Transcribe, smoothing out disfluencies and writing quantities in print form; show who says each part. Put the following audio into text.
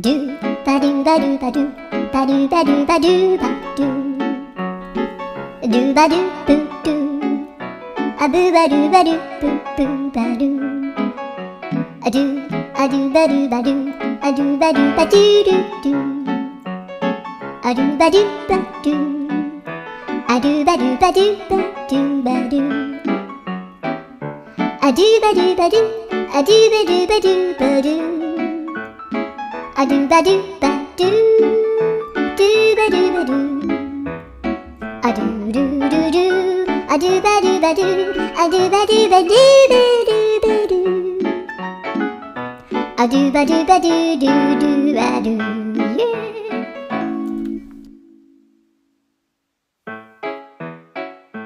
Speaker 1: do ba do ba do ba do ba do ba do ba do ba do ba do boo do a boo ba do ba do boo boo ba do a do ba do ba do a do ba do ba do do do a do ba do ba do a do ba do ba do ba do ba do a do ba do ba do a do ba do ba do ba do a do ba do ba do do ba do ba do a do do do do a do ba do ba do a do ba do ba do ba do ba do a do ba do ba do do do ba do